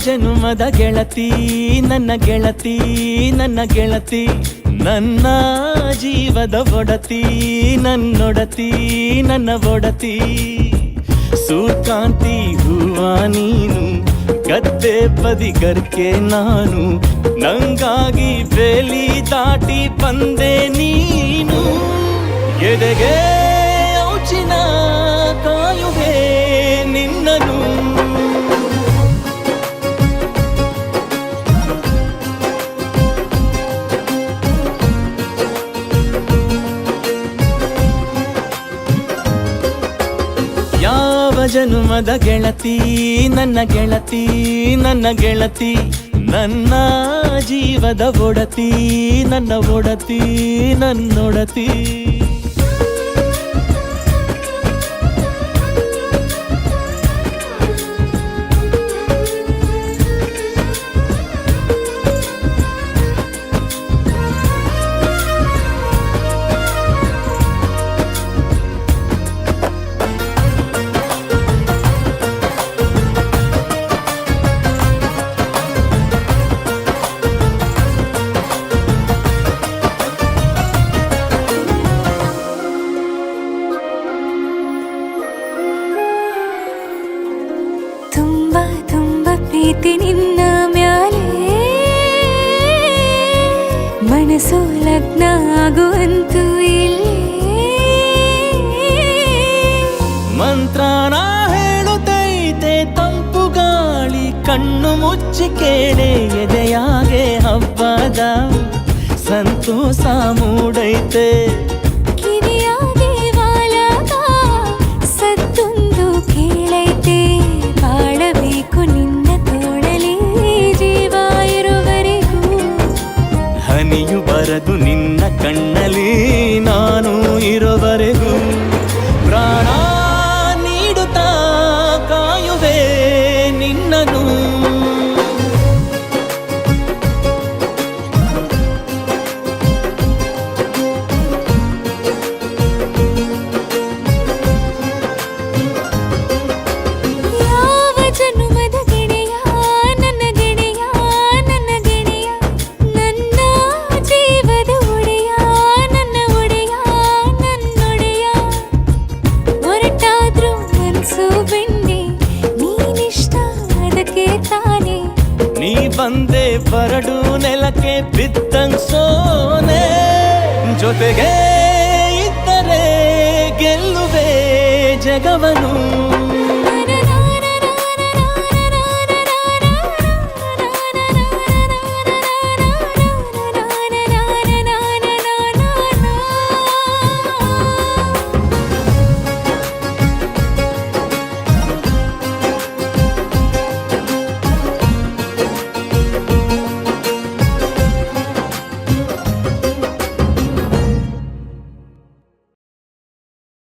ಜನುಮದ ಗೆಳತಿ ನನ್ನ ಗೆಳತಿ ನನ್ನ ಗೆಳತಿ ನನ್ನ ಜೀವದ ಒಡತಿ ನನ್ನೊಡತಿ ನನ್ನ ಒಡತಿ ಸೂರ್ಕಾಂತಿ ಹೂವ ನೀನು ಗದ್ದೆ ಬದಿಗರ್ಕೆ ನಾನು ನಂಗಾಗಿ ಬೇಲಿ ದಾಟಿ ಬಂದೆ ನೀನು ಎದೆಗೆ ಔಚಿನ ಕಾಯುವೆ ನಿನ್ನನು ಯಾವ ಜನುಮದ ಗೆಳತಿ ನನ್ನ ಗೆಳತಿ ನನ್ನ ಗೆಳತಿ ನನ್ನ ಜೀವದ ಒಡತಿ ನನ್ನ ಒಡತಿ ನನ್ನೊಡತಿ ಪ್ರೀತಿ ನಿನ್ನ ಮ್ಯಾಲೆ ಮನಸ್ಸು ಲಗ್ನ ಆಗುವಂತೂ ಇಲ್ಲೇ ಮಂತ್ರನ ಹೇಳುತ್ತೈತೆ ತಂಪು ಗಾಳಿ ಕಣ್ಣು ಮುಚ್ಚಿ ಕೇಳೆ ಎದೆಯಾಗೆ ಹಬ್ಬದ ಸಂತೋಷ ಮೂಡೈತೆ ಕಿವಿಯಾಗೆ ವಾಲಗ ಸತ್ತೊಂದು ಕೇಳೈತೆ ಬಾಳಬೇಕು ನಿನ್ನ ತೋಳಲಿ ಜೀವ ಇರುವರೆಗೂ ಹನಿಯು ಬರದು ನಿನ್ನ ಕಣ್ಣಲ್ಲಿ ನಾನು ಇರುವರೆಗೂ ಪ್ರಾಣ ನೀಡುತ್ತಾ ಕಾಯುವೆ ನಿನ್ನನು ನೀ ಬಂದೆ ಬರಡು ನೆಲಕ್ಕೆ ಬಿದ್ದಂಗ್ ಸೋನೆ ಜೊತೆಗೆ ಇದ್ದರೆ ಗೆಲ್ಲುವೆ ಜಗವನು